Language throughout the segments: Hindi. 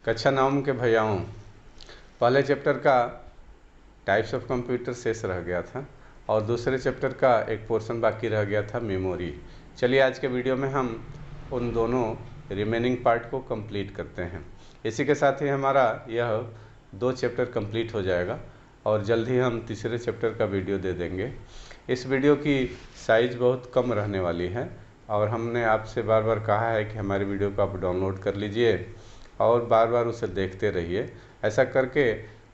कक्षा नवम के भैयाओं, पहले चैप्टर का टाइप्स ऑफ कंप्यूटर शेष रह गया था और दूसरे चैप्टर का एक पोर्शन बाकी रह गया था मेमोरी। चलिए आज के वीडियो में हम उन दोनों रिमेनिंग पार्ट को कंप्लीट करते हैं। इसी के साथ ही हमारा यह 2 चैप्टर कंप्लीट हो जाएगा और जल्द ही हम तीसरे चैप्टर का वीडियो दे देंगे। इस वीडियो की साइज़ बहुत कम रहने वाली है और हमने आपसे बार बार कहा है कि हमारी वीडियो को आप डाउनलोड कर लीजिए और बार बार उसे देखते रहिए। ऐसा करके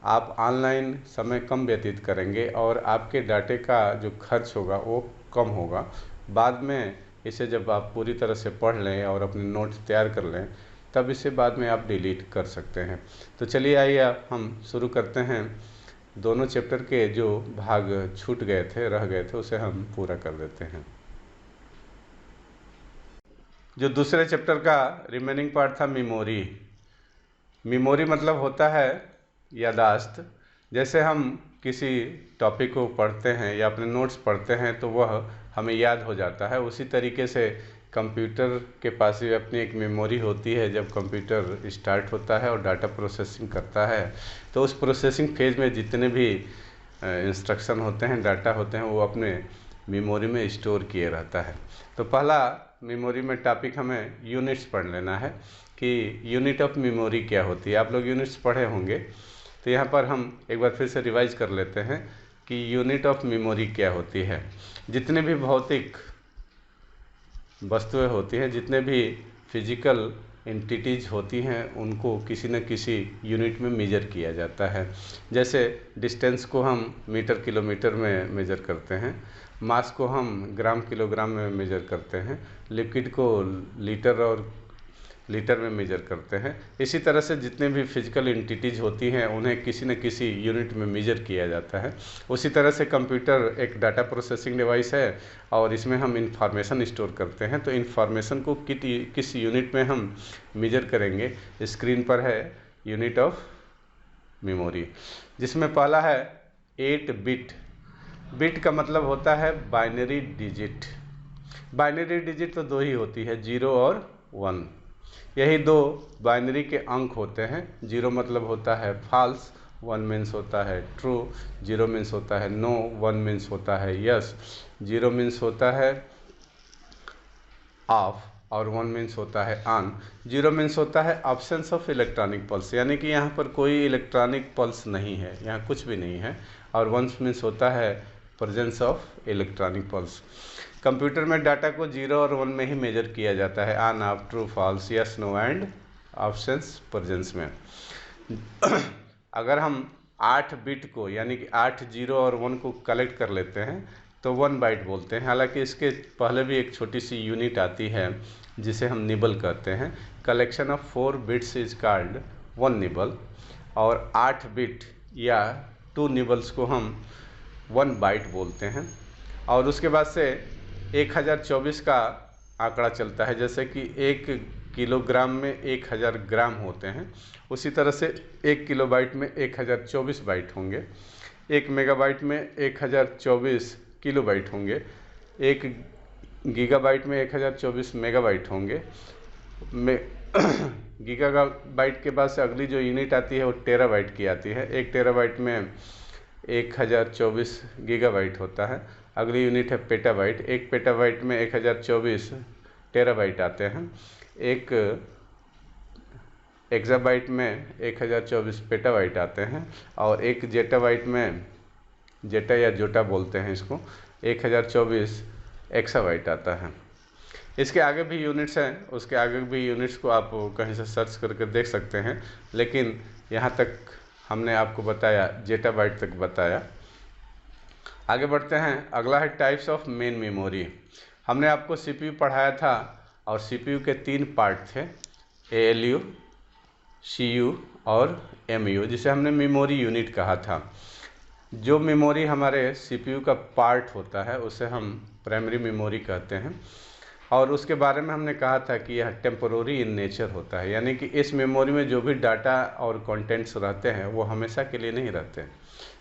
आप ऑनलाइन समय कम व्यतीत करेंगे और आपके डाटे का जो खर्च होगा वो कम होगा। बाद में इसे जब आप पूरी तरह से पढ़ लें और अपने नोट्स तैयार कर लें तब इसे बाद में आप डिलीट कर सकते हैं। तो चलिए आइए हम शुरू करते हैं। दोनों चैप्टर के जो भाग छूट गए थे, रह गए थे, उसे हम पूरा कर देते हैं। जो दूसरे चैप्टर का रिमेनिंग पार्ट था मेमोरी। मेमोरी मतलब होता है यादाश्त। जैसे हम किसी टॉपिक को पढ़ते हैं या अपने नोट्स पढ़ते हैं तो वह हमें याद हो जाता है, उसी तरीके से कंप्यूटर के पास भी अपनी एक मेमोरी होती है। जब कंप्यूटर स्टार्ट होता है और डाटा प्रोसेसिंग करता है तो उस प्रोसेसिंग फेज में जितने भी इंस्ट्रक्शन होते हैं, डाटा होते हैं, वो अपने मेमोरी में स्टोर किए रहता है। तो पहला मेमोरी में टॉपिक हमें यूनिट्स पढ़ लेना है कि यूनिट ऑफ मेमोरी क्या होती है। आप लोग यूनिट्स पढ़े होंगे तो यहाँ पर हम एक बार फिर से रिवाइज कर लेते हैं कि यूनिट ऑफ मेमोरी क्या होती है। जितने भी भौतिक वस्तुएं होती हैं, जितने भी फिजिकल एंटिटीज होती हैं, उनको किसी न किसी यूनिट में मेजर किया जाता है। जैसे डिस्टेंस को हम मीटर किलोमीटर में मेजर करते हैं, मास को हम ग्राम किलोग्राम में मेजर करते हैं, लिक्विड को लीटर और लीटर में मेजर करते हैं। इसी तरह से जितने भी फिजिकल एंटिटीज होती हैं उन्हें किसी न किसी यूनिट में मेजर किया जाता है। उसी तरह से कंप्यूटर एक डाटा प्रोसेसिंग डिवाइस है और इसमें हम इंफॉर्मेशन स्टोर करते हैं। तो इंफॉर्मेशन को किस यूनिट में हम मेजर करेंगे, स्क्रीन पर है यूनिट ऑफ मेमोरी, जिसमें पहला है 8 बिट। बिट का मतलब होता है बाइनरी डिजिट। बाइनरी डिजिट तो 2 ही होती है, 0 और 1। यही 2 बाइनरी के अंक होते हैं। 0 मतलब होता है फॉल्स, 1 मीन्स होता है ट्रू, 0 मीन्स होता है नो, 1 मीन्स होता है यस, 0 मीन्स होता है ऑफ और 1 मीन्स होता है ऑन। 0 मीन्स होता है अब्सेंस ऑफ इलेक्ट्रॉनिक पल्स, यानी कि यहाँ पर कोई इलेक्ट्रॉनिक पल्स नहीं है, यहाँ कुछ भी नहीं है। और 1 मीन्स होता है presence of electronic pulse. Computer में डाटा को 0 और 1 में ही मेजर किया जाता है, on off true false yes no and absence presence में। अगर हम 8 बिट को यानी कि 8 0 और 1 को कलेक्ट कर लेते हैं तो 1 बाइट बोलते हैं। हालांकि इसके पहले भी एक छोटी सी यूनिट आती है जिसे हम निबल कहते हैं। Collection of 4 bits is called 1 nibble और 8 बिट या 2 निबल्स को हम 1 बाइट बोलते हैं। और उसके बाद से 1024 का आंकड़ा चलता है। जैसे कि 1 किलोग्राम में 1000 ग्राम होते हैं, उसी तरह से 1 किलोबाइट में 1024 बाइट होंगे, 1 मेगाबाइट में 1024 किलोबाइट होंगे, 1 गीगाबाइट में 1024 मेगाबाइट होंगे। गीगाबाइट के बाद से अगली जो यूनिट आती है वो टेराबाइट की आती है। 1 टेराबाइट में 1024 गीगाबाइट होता है। अगली यूनिट है पेटाबाइट। 1 पेटाबाइट में 1024 टेराबाइट आते हैं। 1 एक्साबाइट में 1024 पेटाबाइट आते हैं और 1 जेटाबाइट में, जेटा या जोटा बोलते हैं इसको, 1024 एक्साबाइट आता है। इसके आगे भी यूनिट्स हैं, उसके आगे भी यूनिट्स को आप कहीं से सर्च करके देख सकते हैं, लेकिन यहाँ तक हमने आपको बताया, जेटाबाइट तक बताया। आगे बढ़ते हैं। अगला है टाइप्स ऑफ मेन मेमोरी। हमने आपको सीपीयू पढ़ाया था और सीपीयू के 3 पार्ट थे, एएलयू, सीयू और एमयू, जिसे हमने मेमोरी यूनिट कहा था। जो मेमोरी हमारे सीपीयू का पार्ट होता है उसे हम प्राइमरी मेमोरी कहते हैं और उसके बारे में हमने कहा था कि यह टेम्पोररी इन नेचर होता है, यानी कि इस मेमोरी में जो भी डाटा और कंटेंट्स रहते हैं वो हमेशा के लिए नहीं रहते।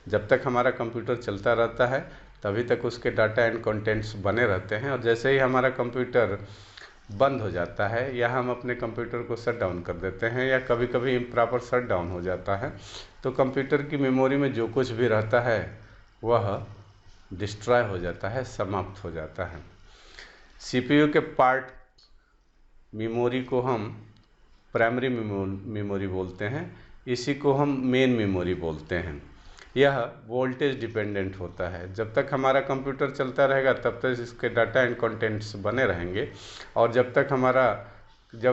जब तक हमारा कंप्यूटर चलता रहता है तभी तक उसके डाटा एंड कंटेंट्स बने रहते हैं और जैसे ही हमारा कंप्यूटर बंद हो जाता है या हम अपने कंप्यूटर को शट डाउन कर देते हैं या कभी कभी इम्प्रॉपर शट डाउन हो जाता है, तो कंप्यूटर की मेमोरी में जो कुछ भी रहता है वह डिस्ट्रॉय हो जाता है, समाप्त हो जाता है। सीपीयू के पार्ट मेमोरी को हम प्राइमरी मेमोरी बोलते हैं, इसी को हम मेन मेमोरी बोलते हैं। यह वोल्टेज डिपेंडेंट होता है। जब तक हमारा कंप्यूटर चलता रहेगा तब तक इसके डाटा एंड कंटेंट्स बने रहेंगे, और जब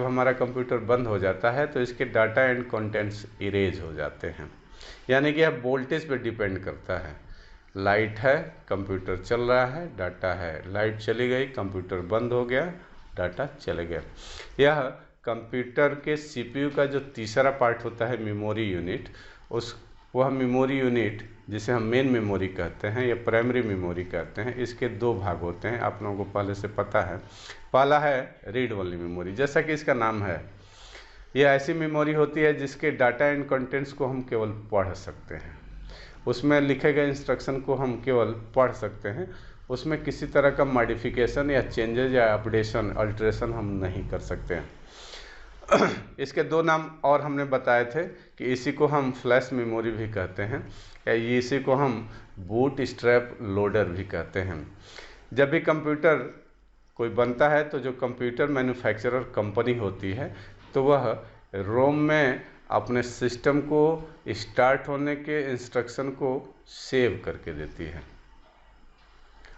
हमारा कंप्यूटर बंद हो जाता है तो इसके डाटा एंड कंटेंट्स इरेज हो जाते हैं। यानी कि यह वोल्टेज पे डिपेंड करता है। लाइट है, कंप्यूटर चल रहा है, डाटा है, लाइट चली गई, कंप्यूटर बंद हो गया, डाटा चले गया। यह कंप्यूटर के सीपीयू का जो तीसरा पार्ट होता है मेमोरी यूनिट, वह मेमोरी यूनिट जिसे हम मेन मेमोरी कहते हैं या प्राइमरी मेमोरी कहते हैं, इसके दो भाग होते हैं, आप लोगों को पहले से पता है। पहला है रीड ओनली मेमोरी, जैसा कि इसका नाम है, यह ऐसी मेमोरी होती है जिसके डाटा एंड कंटेंट्स को हम केवल पढ़ सकते हैं, उसमें लिखे गए इंस्ट्रक्शन को हम केवल पढ़ सकते हैं, उसमें किसी तरह का मॉडिफिकेशन या चेंजेस या अपडेशन अल्ट्रेशन हम नहीं कर सकते हैं। इसके दो नाम और हमने बताए थे कि इसी को हम फ्लैश मेमोरी भी कहते हैं या इसी को हम बूट स्ट्रैप लोडर भी कहते हैं। जब भी कंप्यूटर कोई बनता है तो जो कंप्यूटर मैन्युफैक्चरर कंपनी होती है तो वह रोम में अपने सिस्टम को स्टार्ट होने के इंस्ट्रक्शन को सेव करके देती है,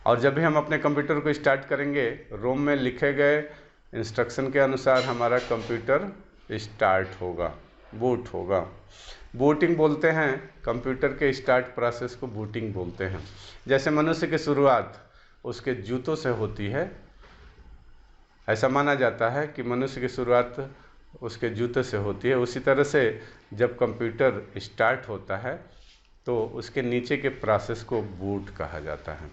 और जब भी हम अपने कंप्यूटर को स्टार्ट करेंगे रोम में लिखे गए इंस्ट्रक्शन के अनुसार हमारा कंप्यूटर स्टार्ट होगा, बूट होगा। बूटिंग बोलते हैं, कंप्यूटर के स्टार्ट प्रोसेस को बूटिंग बोलते हैं। जैसे मनुष्य की शुरुआत उसके जूतों से होती है, ऐसा माना जाता है कि मनुष्य की शुरुआत उसके जूते से होती है, उसी तरह से जब कंप्यूटर स्टार्ट होता है तो उसके नीचे के प्रोसेस को बूट कहा जाता है।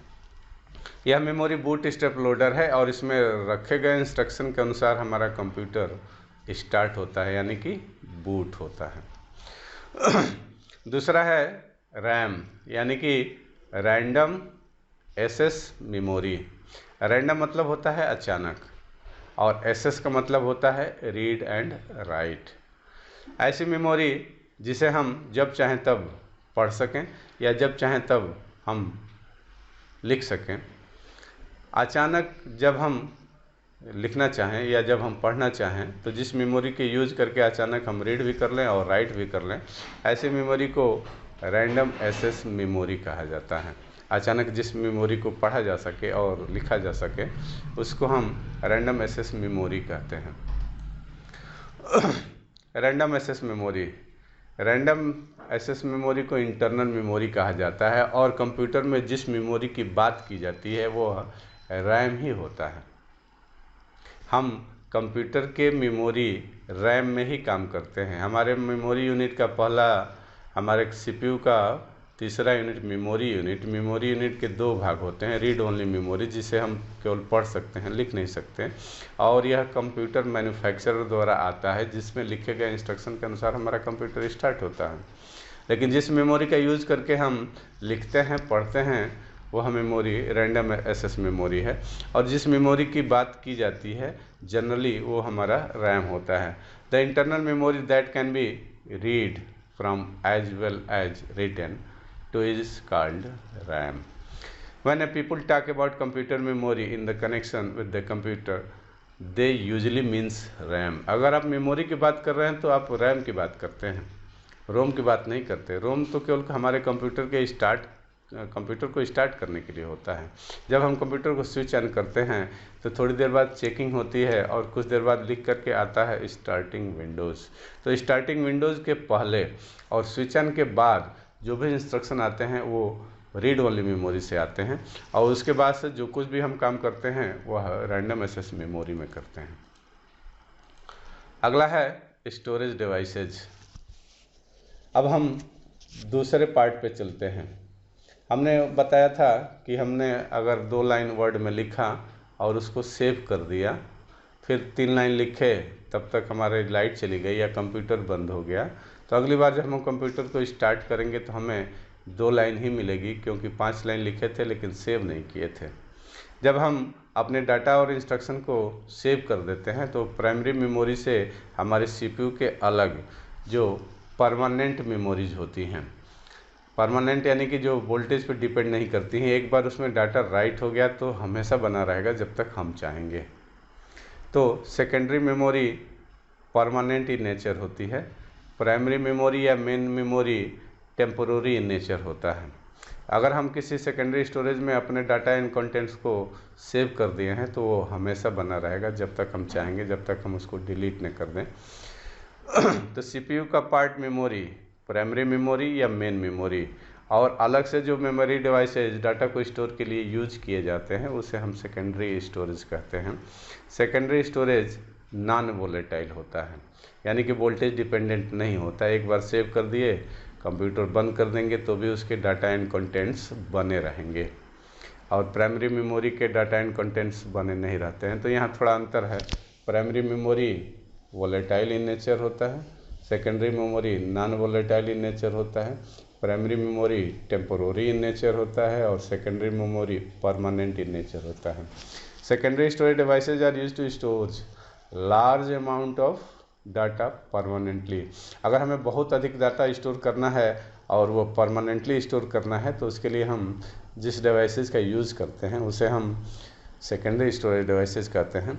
यह मेमोरी बूट स्ट्रैप लोडर है और इसमें रखे गए इंस्ट्रक्शन के अनुसार हमारा कंप्यूटर स्टार्ट होता है, यानी कि बूट होता है। दूसरा है रैम, यानी कि रैंडम एक्सेस मेमोरी। रैंडम मतलब होता है अचानक, और एक्सेस का मतलब होता है रीड एंड राइट। ऐसी मेमोरी जिसे हम जब चाहें तब पढ़ सकें या जब चाहें तब हम लिख सकें। अचानक जब हम लिखना चाहें या जब हम पढ़ना चाहें तो जिस मेमोरी के यूज़ करके अचानक हम रीड भी कर लें और राइट भी कर लें, ऐसी मेमोरी को रैंडम एक्सेस मेमोरी कहा जाता है। अचानक जिस मेमोरी को पढ़ा जा सके और लिखा जा सके उसको हम रैंडम एक्सेस मेमोरी कहते हैं। Random access memory, random access memory को इंटरनल मेमोरी कहा जाता है, और कंप्यूटर में जिस मेमोरी की बात की जाती है वो रैम ही होता है। हम कंप्यूटर के मेमोरी रैम में ही काम करते हैं। हमारे मेमोरी यूनिट का पहला, हमारे सीपीयू का तीसरा unit memory unit. Memory unit के दो भाग होते हैं, रीड ओनली मेमोरी जिसे हम केवल पढ़ सकते हैं, लिख नहीं सकते, और यह कंप्यूटर मैन्युफैक्चरर द्वारा आता है जिसमें लिखे गए इंस्ट्रक्शन के अनुसार हमारा कंप्यूटर स्टार्ट होता है। लेकिन जिस मेमोरी का यूज़ करके हम लिखते हैं, पढ़ते हैं, वह मेमोरी रैंडम एक्सेस मेमोरी है, और जिस मेमोरी की बात की जाती है जनरली वो हमारा रैम होता है। The internal memory that can be read from as well as written to is called RAM. When a people talk about computer memory in the connection with the computer, they usually means RAM। अगर आप मेमोरी की बात कर रहे हैं तो आप रैम की बात करते हैं, रोम की बात नहीं करते। रोम तो केवल हमारे कंप्यूटर को स्टार्ट करने के लिए होता है। जब हम कंप्यूटर को स्विच ऑन करते हैं तो थोड़ी देर बाद चेकिंग होती है और कुछ देर बाद लिख करके आता है स्टार्टिंग विंडोज़। तो स्टार्टिंग विंडोज़ के पहले और स्विच ऑन के बाद जो भी इंस्ट्रक्शन आते हैं वो रीड ओनली मेमोरी से आते हैं, और उसके बाद से जो कुछ भी हम काम करते हैं वह रैंडम एक्सेस मेमोरी में करते हैं। अगला है स्टोरेज डिवाइसेज। अब हम दूसरे पार्ट पे चलते हैं। हमने बताया था कि हमने अगर 2 लाइन वर्ड में लिखा और उसको सेव कर दिया, फिर 3 लाइन लिखे, तब तक हमारे लाइट चली गई या कंप्यूटर बंद हो गया, तो अगली बार जब हम कंप्यूटर को स्टार्ट करेंगे तो हमें 2 लाइन ही मिलेगी, क्योंकि 5 लाइन लिखे थे लेकिन सेव नहीं किए थे। जब हम अपने डाटा और इंस्ट्रक्शन को सेव कर देते हैं तो प्राइमरी मेमोरी से हमारे सीपीयू के अलग जो परमानेंट मेमोरीज होती हैं, परमानेंट यानी कि जो वोल्टेज पर डिपेंड नहीं करती हैं, एक बार उसमें डाटा राइट हो गया तो हमेशा बना रहेगा जब तक हम चाहेंगे। तो secondary memory permanent in nature होती है, प्राइमरी मेमोरी या main memory temporary in nature होता है। अगर हम किसी सेकेंडरी स्टोरेज में अपने डाटा एंड कंटेंट्स को सेव कर दिए हैं तो वो हमेशा बना रहेगा जब तक हम चाहेंगे, जब तक हम उसको डिलीट न कर दें। तो सीपीयू का पार्ट मेमोरी प्राइमरी मेमोरी या मेन मेमोरी, और अलग से जो मेमोरी डिवाइसेज डाटा को स्टोर के लिए यूज किए जाते हैं उसे हम सेकेंडरी स्टोरेज कहते हैं। सेकेंडरी स्टोरेज नॉन वोलेटाइल होता है, यानी कि वोल्टेज डिपेंडेंट नहीं होता। एक बार सेव कर दिए, कंप्यूटर बंद कर देंगे तो भी उसके डाटा एंड कंटेंट्स बने रहेंगे, और प्राइमरी मेमोरी के डाटा एंड कंटेंट्स बने नहीं रहते हैं। तो यहाँ थोड़ा अंतर है, primary memory volatile in nature होता है, secondary memory non volatile in nature होता है, primary memory temporary in nature होता है, और secondary memory permanent in nature होता है। Secondary storage devices are used to store large amount of data permanently. अगर हमें बहुत अधिक डाटा स्टोर करना है और वो परमानेंटली स्टोर करना है तो उसके लिए हम जिस डिवाइसेस का यूज़ करते हैं उसे हम सेकेंडरी स्टोरेज डिवाइसेस कहते हैं।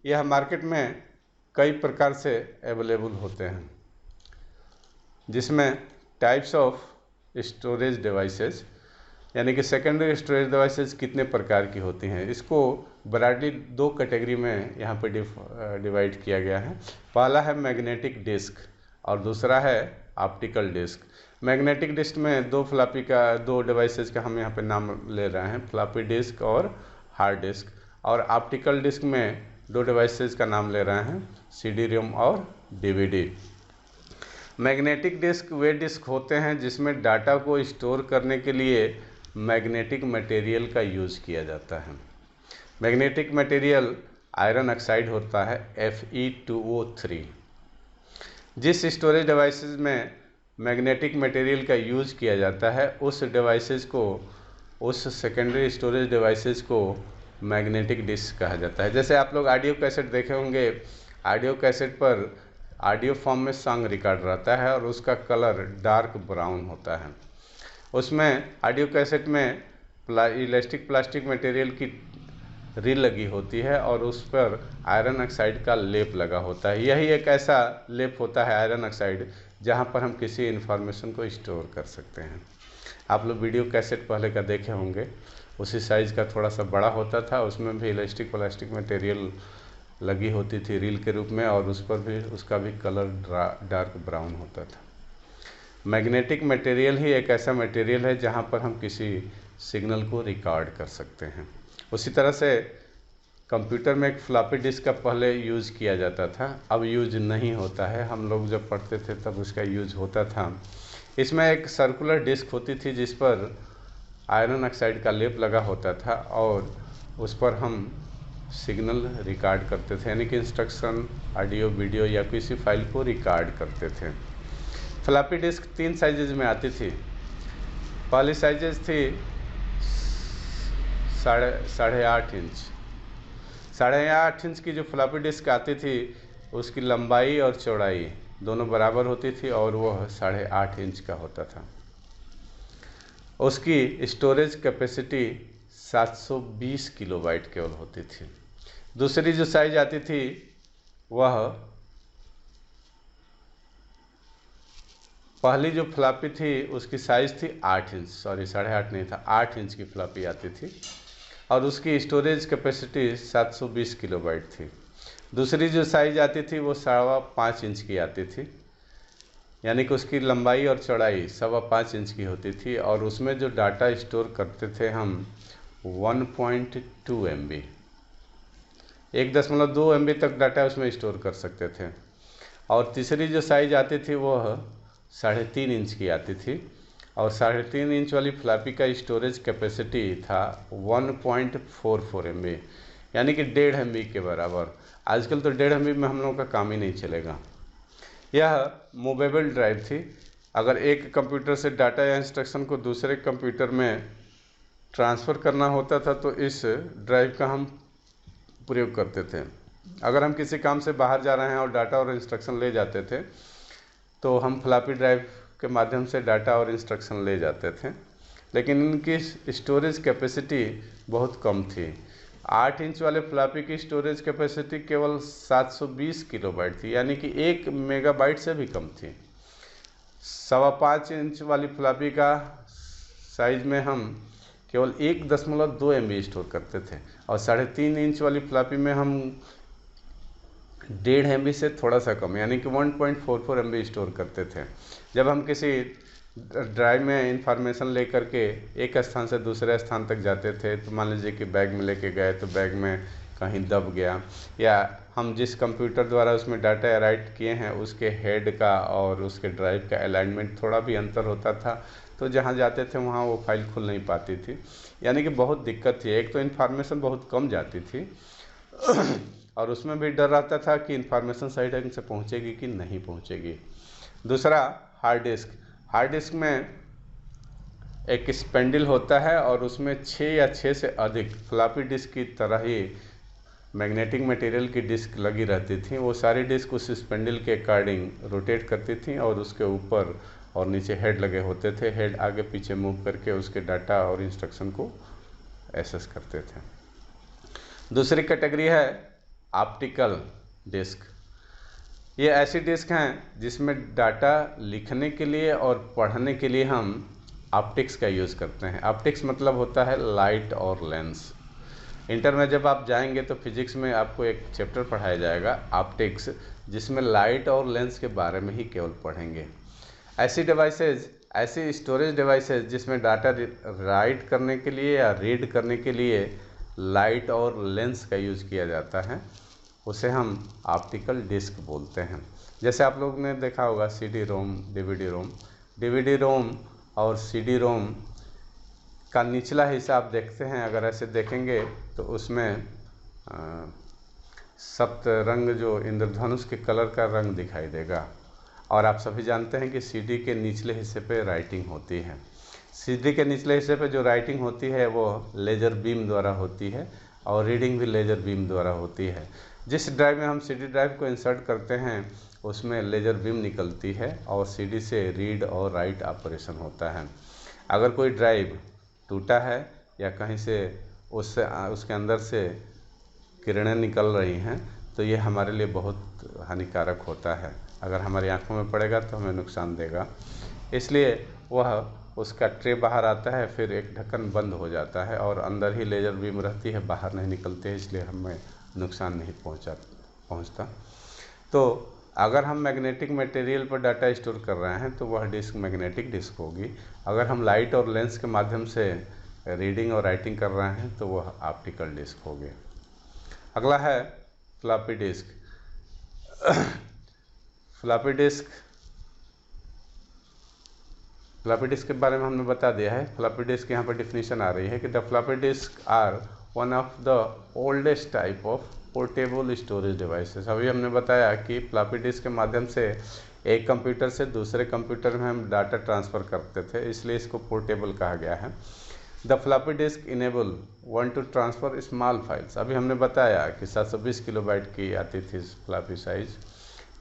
यह मार्केट में कई प्रकार से अवेलेबल होते हैं, जिसमें टाइप्स ऑफ स्टोरेज डिवाइसेस यानी कि सेकेंडरी स्टोरेज डिवाइसेस कितने प्रकार की होती हैं, इसको ब्रॉडली दो कैटेगरी में यहाँ पे डिवाइड किया गया है। पहला है मैग्नेटिक डिस्क और दूसरा है ऑप्टिकल डिस्क। मैग्नेटिक डिस्क में दो डिवाइसेस का हम यहाँ पे नाम ले रहे हैं, फ्लॉपी डिस्क और हार्ड डिस्क, और ऑप्टिकल डिस्क में दो डिवाइसेस का नाम ले रहे हैं, सीडी रोम और डीवीडी। मैग्नेटिक डिस्क वे डिस्क होते हैं जिसमें डाटा को स्टोर करने के लिए मैग्नेटिक मटेरियल का यूज़ किया जाता है। मैग्नेटिक मटेरियल आयरन ऑक्साइड होता है Fe2O3। जिस स्टोरेज डिवाइसेस में मैग्नेटिक मटेरियल का यूज़ किया जाता है उस सेकेंडरी स्टोरेज डिवाइसेस को मैग्नेटिक डिस्क कहा जाता है। जैसे आप लोग ऑडियो कैसेट देखे होंगे, ऑडियो कैसेट पर ऑडियो फॉर्म में सॉन्ग रिकॉर्ड रहता है और उसका कलर डार्क ब्राउन होता है। उसमें ऑडियो कैसेट में इलास्टिक प्लास्टिक मटेरियल की रील लगी होती है और उस पर आयरन ऑक्साइड का लेप लगा होता है। यही एक ऐसा लेप होता है आयरन ऑक्साइड जहाँ पर हम किसी इन्फॉर्मेशन को स्टोर कर सकते हैं। आप लोग वीडियो कैसेट पहले का देखे होंगे, उसी साइज़ का थोड़ा सा बड़ा होता था, उसमें भी इलास्टिक प्लास्टिक मटेरियल लगी होती थी रील के रूप में और उस पर भी उसका भी कलर डार्क ब्राउन होता था। मैग्नेटिक मटेरियल ही एक ऐसा मटेरियल है जहाँ पर हम किसी सिग्नल को रिकॉर्ड कर सकते हैं। उसी तरह से कंप्यूटर में एक फ्लॉपी डिस्क का पहले यूज़ किया जाता था, अब यूज नहीं होता है। हम लोग जब पढ़ते थे तब उसका यूज होता था। इसमें एक सर्कुलर डिस्क होती थी जिस पर आयरन ऑक्साइड का लेप लगा होता था और उस पर हम सिग्नल रिकॉर्ड करते थे, यानी कि इंस्ट्रक्शन, ऑडियो, वीडियो या किसी फाइल को रिकॉर्ड करते थे। फ्लॉपी डिस्क 3 साइजेज में आती थी। पहली साइजेज थी 8.5 इंच। 8.5 इंच की जो फ्लॉपी डिस्क आती थी उसकी लंबाई और चौड़ाई दोनों बराबर होती थी और वह 8.5 इंच का होता था। उसकी स्टोरेज कैपेसिटी 720 किलोबाइट केवल होती थी। दूसरी जो साइज आती थी वह पहली जो फ्लॉपी थी उसकी साइज़ थी 8 इंच, सॉरी 8.5 नहीं था, 8 इंच की फ्लॉपी आती थी और उसकी स्टोरेज कैपेसिटी 720 किलोबाइट थी। दूसरी जो साइज़ आती थी वो 5.25 इंच की आती थी, यानी कि उसकी लंबाई और चौड़ाई 5.25 इंच की होती थी और उसमें जो डाटा स्टोर करते थे हम 1.2 MB, 1.2 MB तक डाटा उसमें स्टोर कर सकते थे। और तीसरी जो साइज़ आती थी वह 3.5 इंच की आती थी और 3.5 इंच वाली फ्लॉपी का स्टोरेज कैपेसिटी था 1.44 MB, यानी कि 1.5 MB के बराबर। आजकल तो 1.5 MB में हम लोगों का काम ही नहीं चलेगा। यह मूवेबल ड्राइव थी। अगर एक कंप्यूटर से डाटा या इंस्ट्रक्शन को दूसरे कंप्यूटर में ट्रांसफ़र करना होता था तो इस ड्राइव का हम प्रयोग करते थे। अगर हम किसी काम से बाहर जा रहे हैं और डाटा और इंस्ट्रक्शन ले जाते थे तो हम फ्लॉपी ड्राइव के माध्यम से डाटा और इंस्ट्रक्शन ले जाते थे, लेकिन इनकी स्टोरेज कैपेसिटी बहुत कम थी। 8 इंच वाले फ्लॉपी की स्टोरेज कैपेसिटी केवल 720 किलोबाइट थी, यानी कि 1 मेगाबाइट से भी कम थी। 5.25 इंच वाली फ्लॉपी का साइज में हम केवल 1.2 MB स्टोर करते थे और 3.5 इंच वाली फ्लॉपी में हम 1.5 MB से थोड़ा सा कम यानी कि 1.44 MB स्टोर करते थे। जब हम किसी ड्राइव में इंफॉर्मेशन लेकर के एक स्थान से दूसरे स्थान तक जाते थे तो मान लीजिए कि बैग में लेके गए तो बैग में कहीं दब गया, या हम जिस कंप्यूटर द्वारा उसमें डाटा राइट किए हैं उसके हेड का और उसके ड्राइव का अलाइनमेंट थोड़ा भी अंतर होता था तो जहाँ जाते थे वहाँ वो फाइल खुल नहीं पाती थी, यानी कि बहुत दिक्कत थी। एक तो इन्फॉर्मेशन बहुत कम जाती थी और उसमें भी डर रहता था कि इन्फॉर्मेशन सही ढंग से पहुँचेगी कि नहीं पहुँचेगी। दूसरा, हार्ड डिस्क में एक स्पेंडल होता है और उसमें 6 या 6 से अधिक फ्लॉपी डिस्क की तरह ही मैग्नेटिक मटेरियल की डिस्क लगी रहती थी। वो सारी डिस्क उस स्पेंडल के अकॉर्डिंग रोटेट करती थी और उसके ऊपर और नीचे हेड लगे होते थे। हेड आगे पीछे मूव करके उसके डाटा और इंस्ट्रक्शन को एक्सेस करते थे। दूसरी कैटेगरी है ऑप्टिकल डिस्क। ये ऐसी डिस्क हैं जिसमें डाटा लिखने के लिए और पढ़ने के लिए हम ऑप्टिक्स का यूज़ करते हैं। ऑप्टिक्स मतलब होता है लाइट और लेंस। इंटर में जब आप जाएंगे तो फिजिक्स में आपको एक चैप्टर पढ़ाया जाएगा ऑप्टिक्स, जिसमें लाइट और लेंस के बारे में ही केवल पढ़ेंगे। ऐसी स्टोरेज डिवाइसेज जिसमें डाटा राइट करने के लिए या रीड करने के लिए लाइट और लेंस का यूज़ किया जाता है, उसे हम ऑप्टिकल डिस्क बोलते हैं। जैसे आप लोग ने देखा होगा CD-ROM, DVD-ROM और CD-ROM का निचला हिस्सा आप देखते हैं, अगर ऐसे देखेंगे तो उसमें सप्तरंग जो इंद्रधनुष के कलर का रंग दिखाई देगा। और आप सभी जानते हैं कि CD के निचले हिस्से पे राइटिंग होती है। CD के निचले हिस्से पे जो राइटिंग होती है वो लेज़र बीम द्वारा होती है और रीडिंग भी लेज़र बीम द्वारा होती है। जिस ड्राइव में हम CD ड्राइव को इंसर्ट करते हैं उसमें लेज़र बीम निकलती है और CD से रीड और राइट ऑपरेशन होता है। अगर कोई ड्राइव टूटा है या कहीं से उसके अंदर से किरणें निकल रही हैं तो ये हमारे लिए बहुत हानिकारक होता है। अगर हमारी आंखों में पड़ेगा तो हमें नुकसान देगा, इसलिए वह उसका ट्रे बाहर आता है, फिर एक ढक्कन बंद हो जाता है और अंदर ही लेज़र बीम रहती है, बाहर नहीं निकलती है, इसलिए हमें नुकसान नहीं पहुंचता। तो अगर हम मैग्नेटिक मटेरियल पर डाटा स्टोर कर रहे हैं तो वह डिस्क मैग्नेटिक डिस्क होगी। अगर हम लाइट और लेंस के माध्यम से रीडिंग और राइटिंग कर रहे हैं तो वह ऑप्टिकल डिस्क होगी। अगला है फ्लॉपी डिस्क। फ्लॉपी डिस्क के बारे में हमने बता दिया है। फ्लॉपी डिस्क यहाँ पर डिफिनीशन आ रही है कि the floppy disk are one of the oldest type of portable storage devices. अभी हमने बताया कि फ्लॉपी डिस्क के माध्यम से एक कंप्यूटर से दूसरे कंप्यूटर में हम डाटा ट्रांसफ़र करते थे, इसलिए इसको पोर्टेबल कहा गया है। The floppy disc enable one two transfer small files. अभी हमने बताया कि 720 किलोबाइट की आती थी फ्लॉपी साइज़,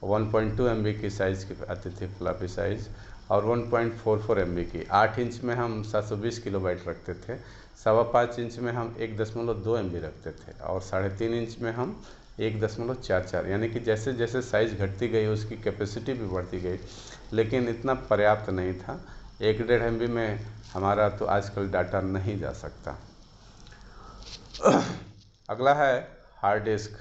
1.2 MB की साइज़ की आती थी फ्लॉपी साइज़ और 1.44 MB की। 8 इंच में हम 720 किलोबाइट रखते थे, 5.25 इंच में हम 1.2 MB रखते थे और 3.5 इंच में हम 1.44, यानी कि जैसे जैसे साइज़ घटती गई उसकी कैपेसिटी भी बढ़ती गई, लेकिन इतना पर्याप्त नहीं था। 1.5 MB में हमारा तो आजकल डाटा नहीं जा सकता। अगला है हार्ड डिस्क।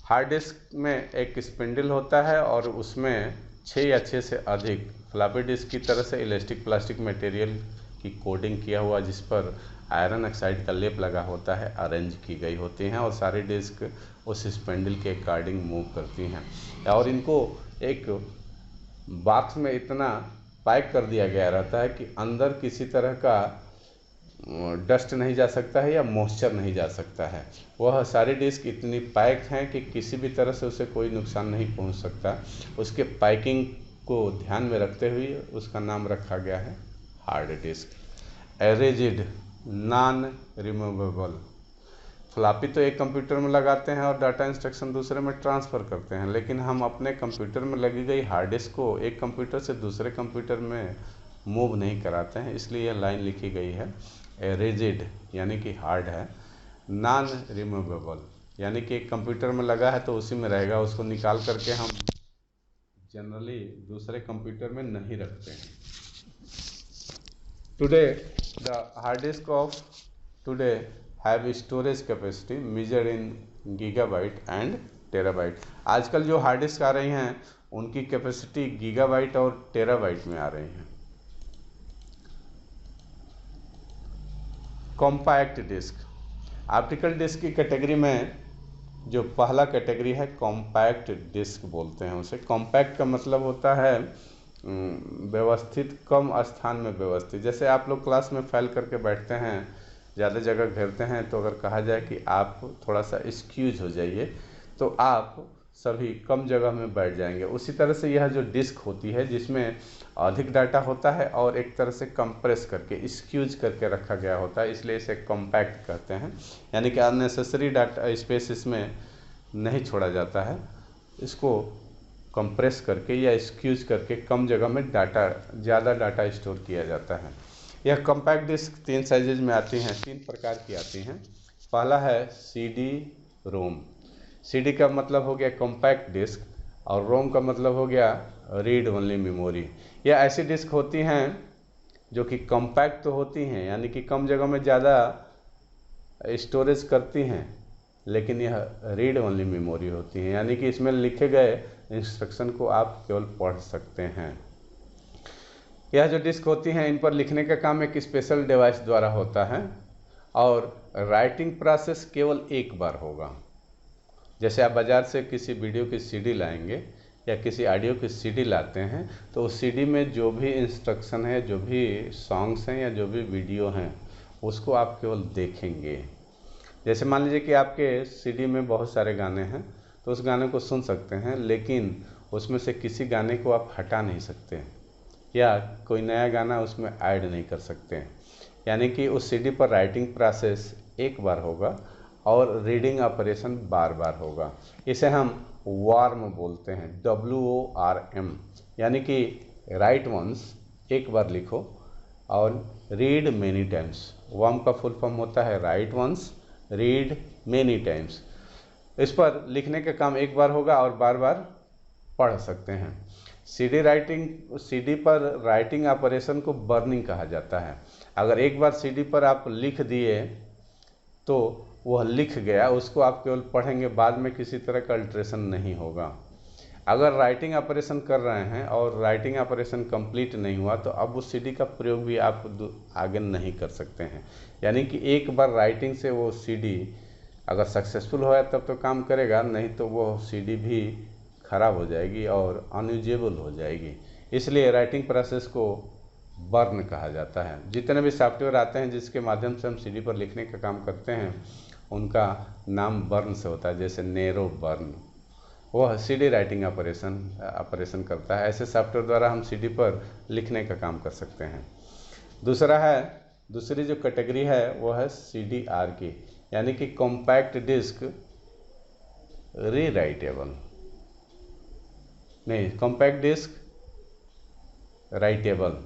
हार्ड डिस्क में एक स्पिंडल होता है और उसमें 6 या 6 से अधिक फ्लॉपी डिस्क की तरह से इलास्टिक प्लास्टिक मटेरियल की कोडिंग किया हुआ जिस पर आयरन ऑक्साइड का लेप लगा होता है अरेंज की गई होती हैं और सारी डिस्क उस स्पिंडल के अकॉर्डिंग मूव करती हैं और इनको एक बॉक्स में इतना पैक कर दिया गया रहता है कि अंदर किसी तरह का डस्ट नहीं जा सकता है या मॉइस्चर नहीं जा सकता है। वह सारी डिस्क इतनी पैक हैं कि किसी भी तरह से उसे कोई नुकसान नहीं पहुंच सकता। उसके पैकिंग को ध्यान में रखते हुए उसका नाम रखा गया है hard disk. A rigid non removable. Floppy तो एक कंप्यूटर में लगाते हैं और डाटा इंस्ट्रक्शन दूसरे में ट्रांसफ़र करते हैं, लेकिन हम अपने कंप्यूटर में लगी गई हार्ड डिस्क को एक कंप्यूटर से दूसरे कंप्यूटर में मूव नहीं कराते हैं, इसलिए यह लाइन लिखी गई है। रिजिड यानी कि हार्ड है, नॉन रिमूवेबल यानी कि एक कंप्यूटर में लगा है तो उसी में रहेगा, उसको निकाल करके हम जनरली दूसरे कंप्यूटर में नहीं रखते हैं। Today the hard disk of today have storage capacity measured in gigabyte and terabyte. आजकल जो हार्ड डिस्क आ रही हैं उनकी कैपेसिटी गीगाबाइट और टेराबाइट में आ रही हैं। कॉम्पैक्ट डिस्क, ऑप्टिकल डिस्क की कैटेगरी में जो पहला कैटेगरी है कॉम्पैक्ट डिस्क बोलते हैं उसे। कॉम्पैक्ट का मतलब होता है व्यवस्थित, कम स्थान में व्यवस्थित। जैसे आप लोग क्लास में फैल करके बैठते हैं, ज़्यादा जगह घेरते हैं, तो अगर कहा जाए कि आप थोड़ा सा एक्सक्यूज हो जाइए तो आप सभी कम जगह में बैठ जाएंगे। उसी तरह से यह जो डिस्क होती है जिसमें अधिक डाटा होता है और एक तरह से कंप्रेस करके एक्सक्यूज करके रखा गया होता है, इसलिए इसे कॉम्पैक्ट कहते हैं। यानी कि अननेसेसरी डाटा स्पेस इसमें नहीं छोड़ा जाता है, इसको कंप्रेस करके या एक्सक्यूज करके कम जगह में डाटा, ज़्यादा डाटा स्टोर किया जाता है। यह कॉम्पैक्ट डिस्क 3 साइजेज में आती हैं, 3 प्रकार की आती हैं। पहला है सीडी रोम। सीडी का मतलब हो गया कॉम्पैक्ट डिस्क और रोम का मतलब हो गया रीड ओनली मेमोरी। यह ऐसी डिस्क होती हैं जो कि कॉम्पैक्ट तो होती हैं, यानी कि कम जगह में ज़्यादा स्टोरेज करती हैं, लेकिन यह रीड ओनली मेमोरी होती हैं, यानी कि इसमें लिखे गए इंस्ट्रक्शन को आप केवल पढ़ सकते हैं। यह जो डिस्क होती हैं इन पर लिखने का काम एक स्पेशल डिवाइस द्वारा होता है और राइटिंग प्रोसेस केवल एक बार होगा। जैसे आप बाज़ार से किसी वीडियो की सीडी लाएंगे या किसी ऑडियो की सीडी लाते हैं तो उस सीडी में जो भी इंस्ट्रक्शन है, जो भी सॉन्ग्स हैं या जो भी वीडियो हैं, उसको आप केवल देखेंगे। जैसे मान लीजिए कि आपके सीडी में बहुत सारे गाने हैं तो उस गाने को सुन सकते हैं, लेकिन उसमें से किसी गाने को आप हटा नहीं सकते या कोई नया गाना उसमें ऐड नहीं कर सकते। यानी कि उस सीडी पर राइटिंग प्रोसेस एक बार होगा और रीडिंग ऑपरेशन बार बार होगा। इसे हम वार्म बोलते हैं, WORM, यानी कि राइट वंस एक बार लिखो और रीड मेनी टाइम्स। वार्म का फुल फॉर्म होता है write once read many times. इस पर लिखने का काम एक बार होगा और बार बार पढ़ सकते हैं। सीडी पर राइटिंग ऑपरेशन को बर्निंग कहा जाता है। अगर एक बार सीडी पर आप लिख दिए तो वह लिख गया, उसको आप केवल पढ़ेंगे, बाद में किसी तरह का अल्ट्रेशन नहीं होगा। अगर राइटिंग ऑपरेशन कर रहे हैं और राइटिंग ऑपरेशन कंप्लीट नहीं हुआ तो अब उस सीडी का प्रयोग भी आप आगे नहीं कर सकते हैं। यानी कि एक बार राइटिंग से वो सीडी अगर सक्सेसफुल होया तब तो काम करेगा, नहीं तो वो सीडी भी ख़राब हो जाएगी और अनयूजेबल हो जाएगी। इसलिए राइटिंग प्रोसेस को बर्न कहा जाता है। जितने भी सॉफ्टवेयर आते हैं जिसके माध्यम से हम सीडी पर लिखने का काम करते हैं उनका नाम बर्न से होता है। जैसे नेरो बर्न, वह सीडी राइटिंग ऑपरेशन करता है। ऐसे सॉफ्टवेयर द्वारा हम सीडी पर लिखने का काम कर सकते हैं। दूसरी जो कैटेगरी है वो है CDR की, यानी कि कॉम्पैक्ट डिस्क रीराइटेबल, नहीं कॉम्पैक्ट डिस्क राइटेबल।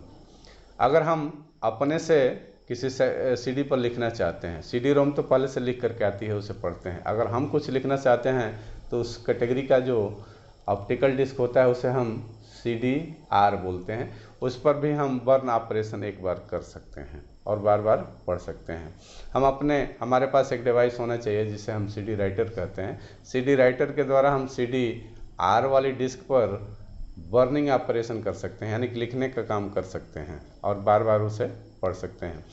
अगर हम अपने से किसी सीडी पर लिखना चाहते हैं, सीडी रोम तो पहले से लिख करके आती है, उसे पढ़ते हैं। अगर हम कुछ लिखना चाहते हैं तो उस कैटेगरी का जो ऑप्टिकल डिस्क होता है उसे हम CDR बोलते हैं। उस पर भी हम बर्न ऑपरेशन एक बार कर सकते हैं और बार बार पढ़ सकते हैं। हमारे पास एक डिवाइस होना चाहिए जिसे हम CD राइटर कहते हैं। CD राइटर के द्वारा हम CDR वाली डिस्क पर बर्निंग ऑपरेशन कर सकते हैं, यानी कि लिखने का काम कर सकते हैं और बार बार उसे पढ़ सकते हैं।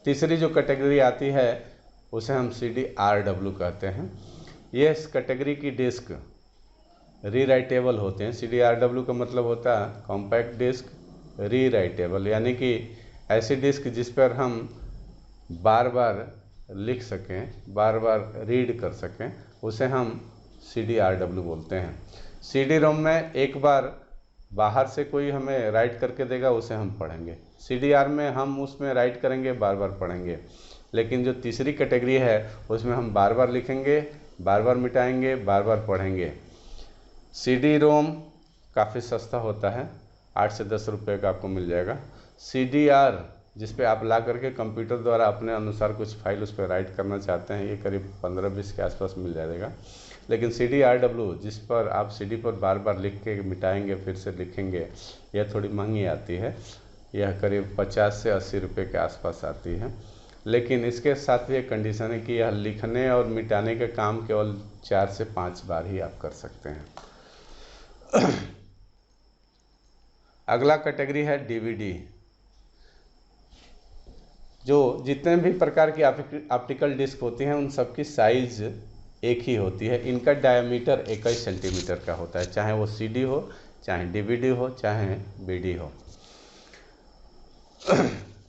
तीसरी जो कैटेगरी आती है उसे हम CDRW कहते हैं। ये इस कैटेगरी की डिस्क रीराइटेबल होते हैं। CDRW का मतलब होता है कॉम्पैक्ट डिस्क रीराइटेबल, यानी कि ऐसी डिस्क जिस पर हम बार बार लिख सकें, बार बार रीड कर सकें, उसे हम CDRW बोलते हैं। CD रोम में एक बार बाहर से कोई हमें राइट करके देगा उसे हम पढ़ेंगे। CDR में हम उसमें राइट करेंगे, बार बार पढ़ेंगे। लेकिन जो तीसरी कैटेगरी है उसमें हम बार बार लिखेंगे, बार बार मिटाएंगे, बार बार पढ़ेंगे। CD-ROM काफ़ी सस्ता होता है, 8 से 10 रुपये का आपको मिल जाएगा। CDR जिस पे आप ला करके कंप्यूटर द्वारा अपने अनुसार कुछ फाइल उस पर राइट करना चाहते हैं, ये करीब 15-20 के आसपास मिल जाएगा। लेकिन CD-RW जिस पर आप CD पर बार बार लिख के मिटाएंगे फिर से लिखेंगे, यह थोड़ी महंगी आती है। यह करीब 50 से 80 रुपये के आसपास आती है। लेकिन इसके साथ भी एक कंडीशन है कि यह लिखने और मिटाने का काम केवल 4 से 5 बार ही आप कर सकते हैं। अगला कैटेगरी है DVD। जो जितने भी प्रकार की ऑप्टिकल डिस्क होती हैं उन सब की साइज़ एक ही होती है। इनका डायमीटर 21 सेंटीमीटर का होता है, चाहे वो CD हो, चाहे DVD हो, चाहे BD हो।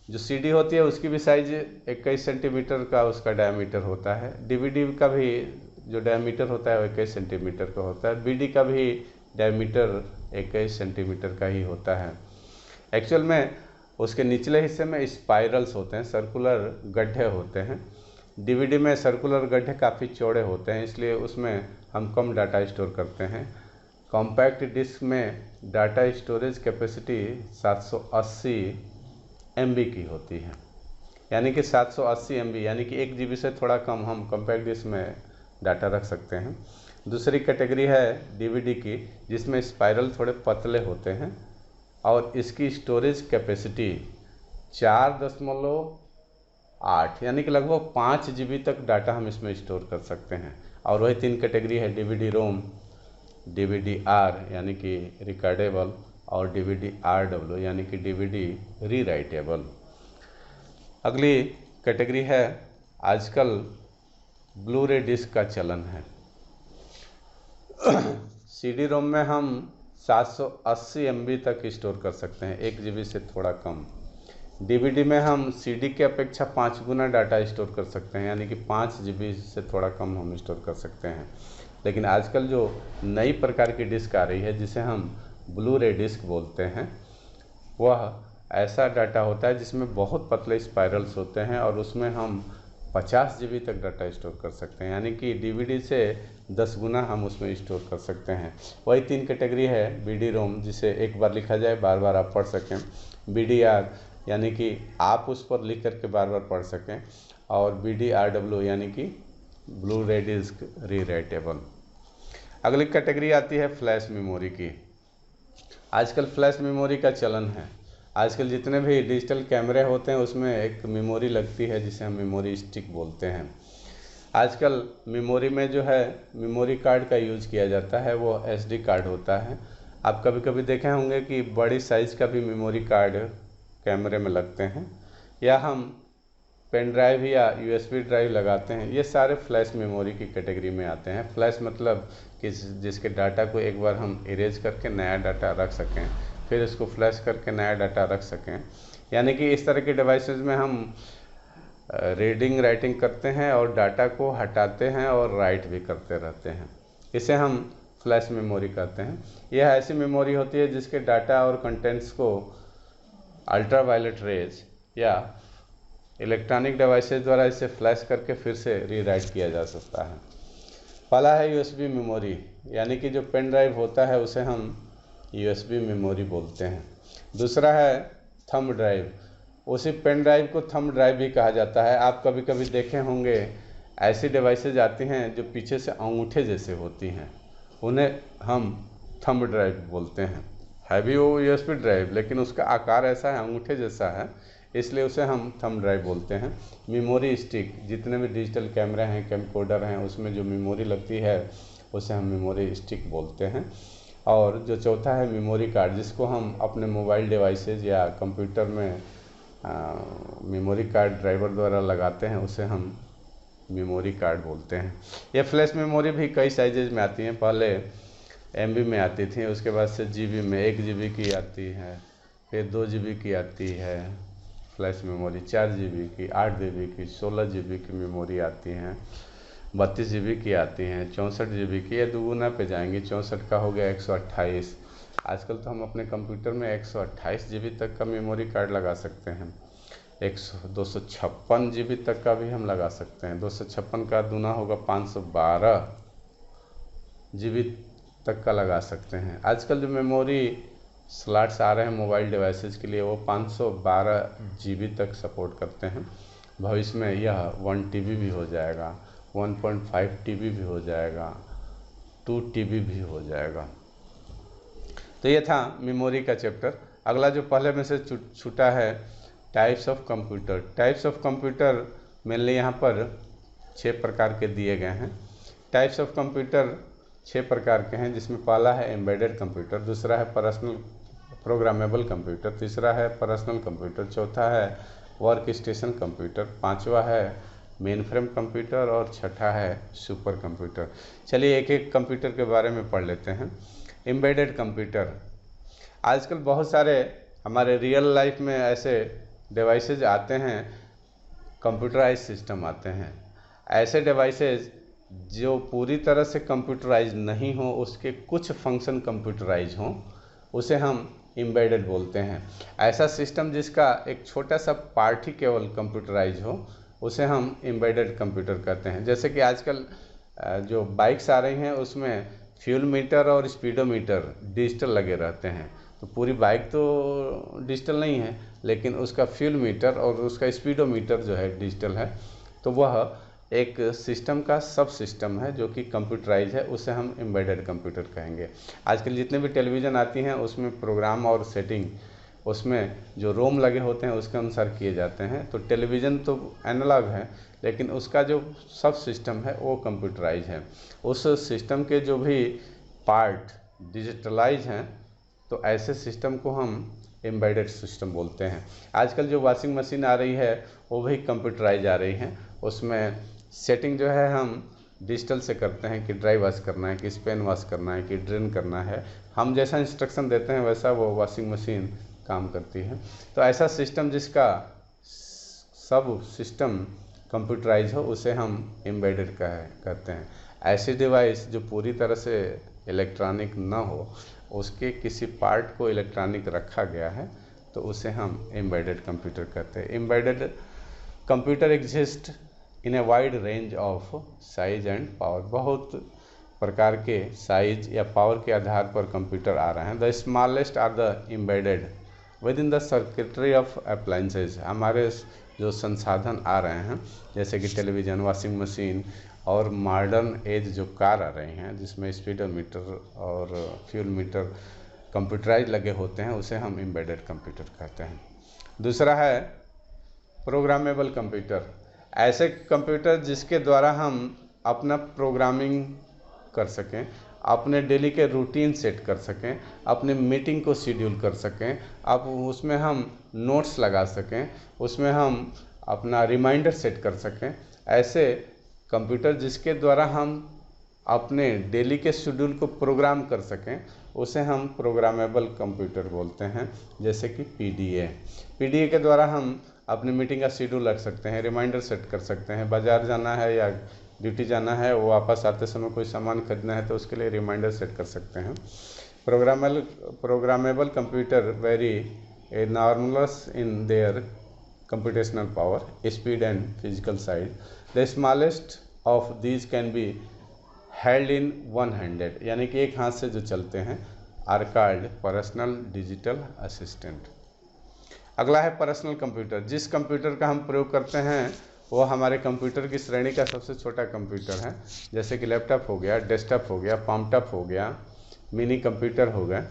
जो CD होती है उसकी भी साइज 21 सेंटीमीटर का उसका डायमीटर होता है। DVD का भी जो डायमीटर होता है वो 21 सेंटीमीटर का होता है। BD का भी डायमीटर 21 सेंटीमीटर का ही होता है। एक्चुअल में उसके निचले हिस्से में स्पाइरल्स होते हैं, सर्कुलर गड्ढे होते हैं। DVD में सर्कुलर गड्ढे काफ़ी चौड़े होते हैं, इसलिए उसमें हम कम डाटा स्टोर करते हैं। कॉम्पैक्ट डिस्क में डाटा स्टोरेज कैपेसिटी 780 MB की होती है, यानी कि 780 MB, यानी कि 1 GB से थोड़ा कम हम कॉम्पैक्ट डिस्क में डाटा रख सकते हैं। दूसरी कैटेगरी है DVD की, जिसमें स्पाइरल थोड़े पतले होते हैं और इसकी स्टोरेज कैपेसिटी 4.8 यानी कि लगभग 5 GB तक डाटा हम इसमें स्टोर कर सकते हैं। और वही 3 कैटेगरी है DVD-ROM, DVD-R यानी कि रिकॉर्डेबल, और DVD-RW यानी कि DVD रीराइटेबल। अगली कैटेगरी है, आजकल ब्लू रे डिस्क का चलन है। CD-ROM में हम 780 MB तक स्टोर कर सकते हैं, 1 GB से थोड़ा कम। DVD में हम CD के अपेक्षा 5 गुना डाटा स्टोर कर सकते हैं, यानी कि 5 GB से थोड़ा कम हम स्टोर कर सकते हैं। लेकिन आजकल जो नई प्रकार की डिस्क आ रही है जिसे हम ब्लू रे डिस्क बोलते हैं, वह ऐसा डाटा होता है जिसमें बहुत पतले स्पाइरल्स होते हैं और उसमें हम 50 GB तक डाटा स्टोर कर सकते हैं, यानी कि DVD से 10 गुना हम उसमें स्टोर कर सकते हैं। वही 3 कैटेगरी है, BD-ROM जिसे एक बार लिखा जाए बार बार आप पढ़ सकें, BD-R यानी कि आप उस पर लिख करके बार बार पढ़ सकें, और BD-RW यानी कि ब्लू रे डिस्क रीराइटेबल। अगली कैटेगरी आती है फ्लैश मेमोरी की। आजकल फ्लैश मेमोरी का चलन है। आजकल जितने भी डिजिटल कैमरे होते हैं उसमें एक मेमोरी लगती है जिसे हम मेमोरी स्टिक बोलते हैं। आजकल मेमोरी में जो है मेमोरी कार्ड का यूज़ किया जाता है, वो SD कार्ड होता है। आप कभी कभी देखे होंगे कि बड़ी साइज़ का भी मेमोरी कार्ड कैमरे में लगते हैं, या हम पेन ड्राइव या USB ड्राइव लगाते हैं। ये सारे फ्लैश मेमोरी की कैटेगरी में आते हैं। फ्लैश मतलब कि जिसके डाटा को एक बार हम इरेज करके नया डाटा रख सकें, फिर इसको फ्लैश करके नया डाटा रख सकें, यानी कि इस तरह के डिवाइसेस में हम रीडिंग राइटिंग करते हैं और डाटा को हटाते हैं और राइट भी करते रहते हैं। इसे हम फ्लैश मेमोरी कहते हैं। यह ऐसी मेमोरी होती है जिसके डाटा और कंटेंट्स को अल्ट्रावायलेट रेज या इलेक्ट्रॉनिक डिवाइसेस द्वारा इसे फ्लैश करके फिर से रीराइट किया जा सकता है। पहला है USB मेमोरी, यानी कि जो पेन ड्राइव होता है उसे हम USB मेमोरी बोलते हैं। दूसरा है थंब ड्राइव, उसी पेन ड्राइव को थंब ड्राइव भी कहा जाता है। आप कभी कभी देखे होंगे ऐसी डिवाइसेज आती हैं जो पीछे से अंगूठे जैसे होती हैं, उन्हें हम थंब ड्राइव बोलते हैं। है भी वो USB ड्राइव, लेकिन उसका आकार ऐसा है, अंगूठे जैसा है, इसलिए उसे हम थंब ड्राइव बोलते हैं। मेमोरी स्टिक, जितने भी डिजिटल कैमरे हैं, कैमकोडर हैं, उसमें जो मेमोरी लगती है उसे हम मेमोरी स्टिक बोलते हैं। और जो चौथा है मेमोरी कार्ड, जिसको हम अपने मोबाइल डिवाइसेज या कंप्यूटर में मेमोरी कार्ड ड्राइवर द्वारा लगाते हैं, उसे हम मेमोरी कार्ड बोलते हैं। ये फ्लैश मेमोरी भी कई साइजेज में आती हैं। पहले MB में आती थी, उसके बाद से GB में 1 GB की आती है, फिर 2 GB की आती है फ्लैश मेमोरी, 4 GB की, 8 GB की, 16 GB की मेमोरी आती हैं, 32 GB की आती हैं, 64 GB की। ये दुगुना पे जाएंगे, 64 का हो गया 128, आजकल तो हम अपने कंप्यूटर में 128 GB तक का मेमोरी कार्ड लगा सकते हैं, 256 GB तक का भी हम लगा सकते हैं। 256 का दूना होगा 512 GB तक का लगा सकते हैं। आजकल जो मेमोरी स्लॉट्स आ रहे हैं मोबाइल डिवाइसेस के लिए वो 512 GB तक सपोर्ट करते हैं। भविष्य में यह 1 TB भी हो जाएगा, 1.5 TB भी हो जाएगा, 2 TB भी हो जाएगा। तो ये था मेमोरी का चैप्टर। अगला जो पहले में से छूटा है types of computer. Types of computer mainly यहाँ पर 6 प्रकार के दिए गए हैं। टाइप्स ऑफ कंप्यूटर 6 प्रकार के हैं, जिसमें पहला है एम्बेडेड कंप्यूटर, दूसरा है पर्सनल प्रोग्रामेबल कंप्यूटर, तीसरा है पर्सनल कंप्यूटर, चौथा है वर्क स्टेशन कंप्यूटर, पांचवा है मेन फ्रेम कंप्यूटर और छठा है सुपर कंप्यूटर। चलिए एक एक कंप्यूटर के बारे में पढ़ लेते हैं। एम्बेडेड कंप्यूटर, आजकल बहुत सारे हमारे रियल लाइफ में ऐसे डिवाइसेज आते हैं, कंप्यूटराइज सिस्टम आते हैं। ऐसे डिवाइसेज जो पूरी तरह से कंप्यूटराइज नहीं हो, उसके कुछ फंक्शन कंप्यूटराइज हों, उसे हम एम्बेडेड बोलते हैं। ऐसा सिस्टम जिसका एक छोटा सा पार्ट ही केवल कंप्यूटराइज हो, उसे हम एम्बेडेड कंप्यूटर कहते हैं। जैसे कि आजकल जो बाइक्स आ रही हैं उसमें फ्यूल मीटर और स्पीडोमीटर डिजिटल लगे रहते हैं। तो पूरी बाइक तो डिजिटल नहीं है, लेकिन उसका फ्यूल मीटर और उसका स्पीडोमीटर जो है डिजिटल है। तो वह एक सिस्टम का सब सिस्टम है जो कि कंप्यूटराइज है, उसे हम एम्बेडेड कंप्यूटर कहेंगे। आजकल जितने भी टेलीविज़न आती हैं उसमें प्रोग्राम और सेटिंग उसमें जो रोम लगे होते हैं उसके अनुसार किए जाते हैं। तो टेलीविज़न तो एनालॉग है, लेकिन उसका जो सब सिस्टम है वो कंप्यूटराइज है। उस सिस्टम के जो भी पार्ट डिजिटलाइज हैं, तो ऐसे सिस्टम को हम एम्बेडेड सिस्टम बोलते हैं। आजकल जो वॉशिंग मशीन आ रही है वो भी कंप्यूटराइज आ रही हैं। उसमें सेटिंग जो है हम डिजिटल से करते हैं कि ड्राई वॉश करना है, कि स्पेन वॉश करना है, कि ड्रेन करना है। हम जैसा इंस्ट्रक्शन देते हैं वैसा वो वॉशिंग मशीन काम करती है। तो ऐसा सिस्टम जिसका सब सिस्टम कंप्यूटराइज हो, उसे हम एम्बेडेड कहते हैं। ऐसी डिवाइस जो पूरी तरह से इलेक्ट्रॉनिक ना हो, उसके किसी पार्ट को इलेक्ट्रॉनिक रखा गया है, तो उसे हम एम्बेडेड कंप्यूटर कहते हैं। Embedded computer exist in a wide range of size and power. बहुत प्रकार के साइज या पावर के आधार पर कंप्यूटर आ रहे हैं। The smallest are the embedded within the circuitry of appliances. हमारे जो संसाधन आ रहे हैं जैसे कि टेलीविज़न, वॉशिंग मशीन और मॉडर्न एज जो कार आ रही हैं जिसमें स्पीडोमीटर और फ्यूल मीटर कंप्यूटराइज लगे होते हैं, उसे हम एम्बेडेड कंप्यूटर कहते हैं। दूसरा है प्रोग्रामेबल कंप्यूटर। ऐसे कंप्यूटर जिसके द्वारा हम अपना प्रोग्रामिंग कर सकें, अपने डेली के रूटीन सेट कर सकें, अपने मीटिंग को शेड्यूल कर सकें, अब उसमें हम नोट्स लगा सकें, उसमें हम अपना रिमाइंडर सेट कर सकें। ऐसे कंप्यूटर जिसके द्वारा हम अपने डेली के शेड्यूल को प्रोग्राम कर सकें, उसे हम प्रोग्रामेबल कंप्यूटर बोलते हैं। जैसे कि पीडीए के द्वारा हम अपनी मीटिंग का शेड्यूल रख सकते हैं, रिमाइंडर सेट कर सकते हैं। बाज़ार जाना है या ड्यूटी जाना है, वो वापस आते समय कोई सामान खरीदना है तो उसके लिए रिमाइंडर सेट कर सकते हैं। Programmable computer very enormous in their computational power, speed and physical side. The smallest of these can be held in one-handed, यानी कि एक हाथ से जो चलते हैं, are called personal digital assistant. अगला है पर्सनल कंप्यूटर। जिस कंप्यूटर का हम प्रयोग करते हैं वो हमारे कंप्यूटर की श्रेणी का सबसे छोटा कंप्यूटर है। जैसे कि लैपटॉप हो गया, डेस्कटॉप हो गया, पामटॉप हो गया, मिनी कंप्यूटर हो गया।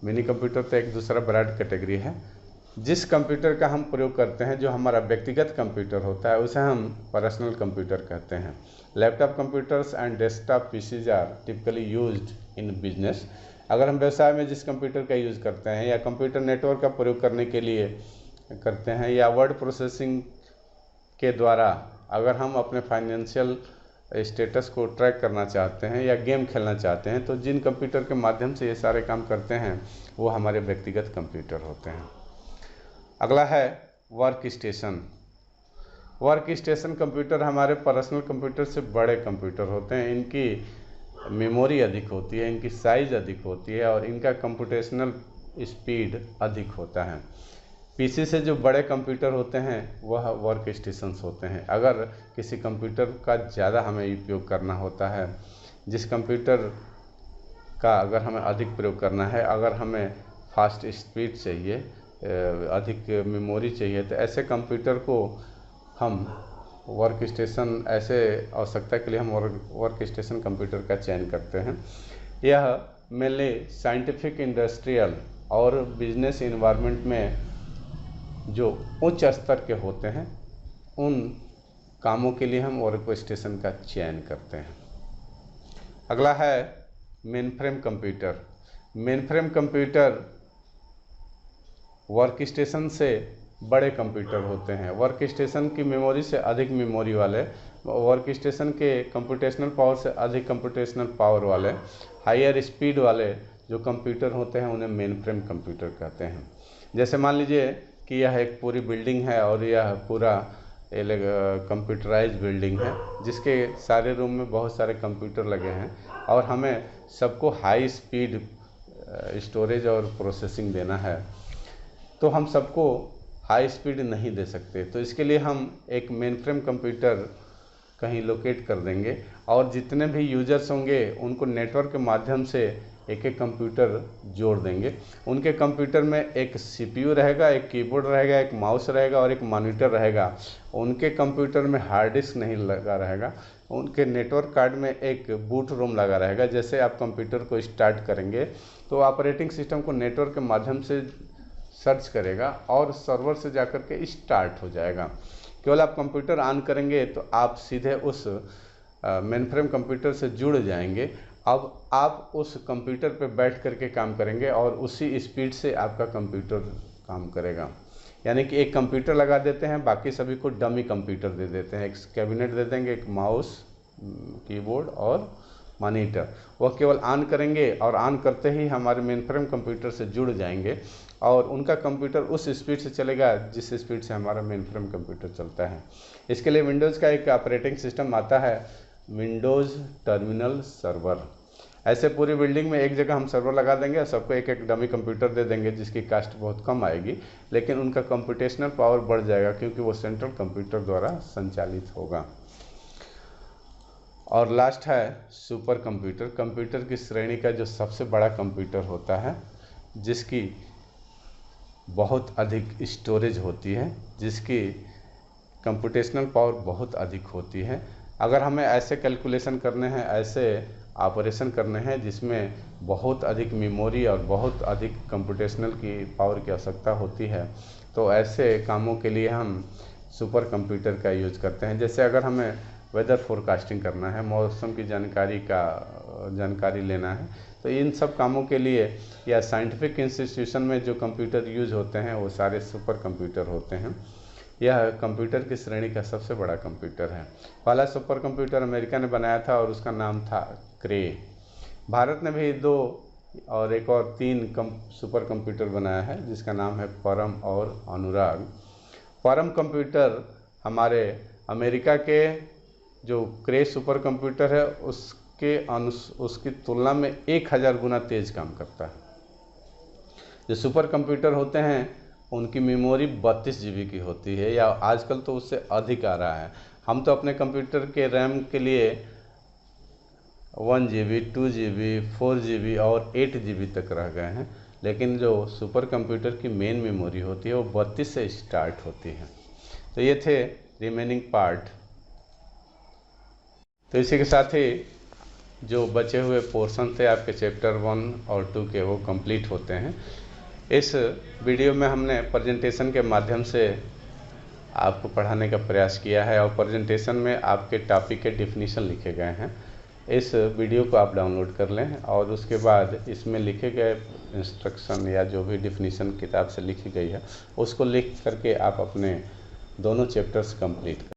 मिनी कंप्यूटर तो एक दूसरा ब्रॉड कैटेगरी है। जिस कंप्यूटर का हम प्रयोग करते हैं, जो हमारा व्यक्तिगत कंप्यूटर होता है, उसे हम पर्सनल कंप्यूटर कहते हैं। Laptop computers and desktop PCs are typically used in business. अगर हम व्यवसाय में जिस कंप्यूटर का यूज़ करते हैं या कंप्यूटर नेटवर्क का प्रयोग करने के लिए करते हैं, या वर्ड प्रोसेसिंग के द्वारा अगर हम अपने फाइनेंशियल स्टेटस को ट्रैक करना चाहते हैं या गेम खेलना चाहते हैं, तो जिन कंप्यूटर के माध्यम से ये सारे काम करते हैं वो हमारे व्यक्तिगत कंप्यूटर होते हैं। अगला है work station. Work station computer हमारे पर्सनल कंप्यूटर से बड़े कंप्यूटर होते हैं। इनकी मेमोरी अधिक होती है, इनकी साइज़ अधिक होती है और इनका कंप्यूटेशनल स्पीड अधिक होता है। पीसी से जो बड़े कंप्यूटर होते हैं वह वर्क स्टेशंस होते हैं। अगर किसी कंप्यूटर का ज़्यादा हमें उपयोग करना होता है, जिस कंप्यूटर का अगर हमें अधिक प्रयोग करना है, अगर हमें फास्ट स्पीड चाहिए, अधिक मेमोरी चाहिए, तो ऐसे कंप्यूटर को हम वर्क स्टेशन, ऐसे आवश्यकता के लिए हम वर्क स्टेशन कंप्यूटर का चयन करते हैं। यह मेनली साइंटिफिक, इंडस्ट्रियल और बिजनेस इन्वायरमेंट में जो उच्च स्तर के होते हैं उन कामों के लिए हम वर्क स्टेशन का चयन करते हैं। अगला है mainframe computer. Mainframe computer work station से बड़े कंप्यूटर होते हैं। वर्क स्टेशन की मेमोरी से अधिक मेमोरी वाले, वर्क स्टेशन के कंप्यूटेशनल पावर से अधिक कंप्यूटेशनल पावर वाले, हायर स्पीड वाले जो कंप्यूटर होते हैं उन्हें मेनफ्रेम कंप्यूटर कहते हैं। जैसे मान लीजिए कि यह एक पूरी बिल्डिंग है और यह पूरा कंप्यूटराइज बिल्डिंग है, जिसके सारे रूम में बहुत सारे कंप्यूटर लगे हैं और हमें सबको हाई स्पीड स्टोरेज और प्रोसेसिंग देना है, तो हम सबको हाई स्पीड नहीं दे सकते। तो इसके लिए हम एक मेनफ्रेम कंप्यूटर कहीं लोकेट कर देंगे और जितने भी यूजर्स होंगे उनको नेटवर्क के माध्यम से एक एक कंप्यूटर जोड़ देंगे। उनके कंप्यूटर में एक सीपीयू रहेगा, एक कीबोर्ड रहेगा, एक माउस रहेगा और एक मॉनिटर रहेगा। उनके कंप्यूटर में हार्ड डिस्क नहीं लगा रहेगा। उनके नेटवर्क कार्ड में एक बूट रोम लगा रहेगा। जैसे आप कंप्यूटर को स्टार्ट करेंगे तो ऑपरेटिंग सिस्टम को नेटवर्क के माध्यम से सर्च करेगा और सर्वर से जाकर के स्टार्ट हो जाएगा। केवल आप कंप्यूटर ऑन करेंगे तो आप सीधे उस मेनफ्रेम कंप्यूटर से जुड़ जाएंगे। अब आप उस कंप्यूटर पर बैठ करके काम करेंगे और उसी स्पीड से आपका कंप्यूटर काम करेगा। यानी कि एक कंप्यूटर लगा देते हैं, बाकी सभी को डमी कंप्यूटर दे देते हैं। एक कैबिनेट दे देंगे, एक माउस, कीबोर्ड और मॉनिटर। वह केवल ऑन करेंगे और ऑन करते ही हमारे मेनफ्रेम कंप्यूटर से जुड़ जाएंगे और उनका कंप्यूटर उस स्पीड से चलेगा जिस स्पीड से हमारा मेनफ्रेम कंप्यूटर चलता है। इसके लिए विंडोज़ का एक ऑपरेटिंग सिस्टम आता है, विंडोज़ टर्मिनल सर्वर। ऐसे पूरी बिल्डिंग में एक जगह हम सर्वर लगा देंगे और सबको एक एक डमी कंप्यूटर दे देंगे, जिसकी कास्ट बहुत कम आएगी, लेकिन उनका कंप्यूटेशनल पावर बढ़ जाएगा क्योंकि वो सेंट्रल कंप्यूटर द्वारा संचालित होगा। और लास्ट है सुपर कंप्यूटर। कंप्यूटर की श्रेणी का जो सबसे बड़ा कंप्यूटर होता है, जिसकी बहुत अधिक स्टोरेज होती है, जिसकी कंप्यूटेशनल पावर बहुत अधिक होती है। अगर हमें ऐसे कैलकुलेशन करने हैं, ऐसे ऑपरेशन करने हैं जिसमें बहुत अधिक मेमोरी और बहुत अधिक कंप्यूटेशनल की पावर की आवश्यकता होती है, तो ऐसे कामों के लिए हम सुपर कंप्यूटर का यूज करते हैं। जैसे अगर हमें वेदर फोरकास्टिंग करना है, मौसम की जानकारी लेना है, तो इन सब कामों के लिए या साइंटिफिक इंस्टीट्यूशन में जो कंप्यूटर यूज होते हैं वो सारे सुपर कंप्यूटर होते हैं। यह कंप्यूटर की श्रेणी का सबसे बड़ा कंप्यूटर है। पहला सुपर कंप्यूटर अमेरिका ने बनाया था और उसका नाम था क्रे। भारत ने भी 2 और एक और 3 सुपर कंप्यूटर बनाया है, जिसका नाम है परम और अनुराग। परम कंप्यूटर हमारे अमेरिका के जो क्रे सुपर कंप्यूटर है उसकी तुलना में 1000 गुना तेज़ काम करता है। जो सुपर कंप्यूटर होते हैं उनकी मेमोरी 32 GB की होती है, या आजकल तो उससे अधिक आ रहा है। हम तो अपने कंप्यूटर के रैम के लिए 1 GB, 2 GB, 4 GB और 8 GB तक रह गए हैं, लेकिन जो सुपर कंप्यूटर की मेन मेमोरी होती है वो 32 से स्टार्ट होती है। तो ये थे रिमेनिंग पार्ट। तो इसी के साथ ही जो बचे हुए पोर्शन थे आपके चैप्टर 1 और 2 के, वो कंप्लीट होते हैं। इस वीडियो में हमने प्रेजेंटेशन के माध्यम से आपको पढ़ाने का प्रयास किया है और प्रेजेंटेशन में आपके टॉपिक के डेफिनेशन लिखे गए हैं। इस वीडियो को आप डाउनलोड कर लें और उसके बाद इसमें लिखे गए इंस्ट्रक्शन या जो भी डेफिनेशन किताब से लिखी गई है उसको लिख करके आप अपने दोनों चैप्टर्स कंप्लीट करें।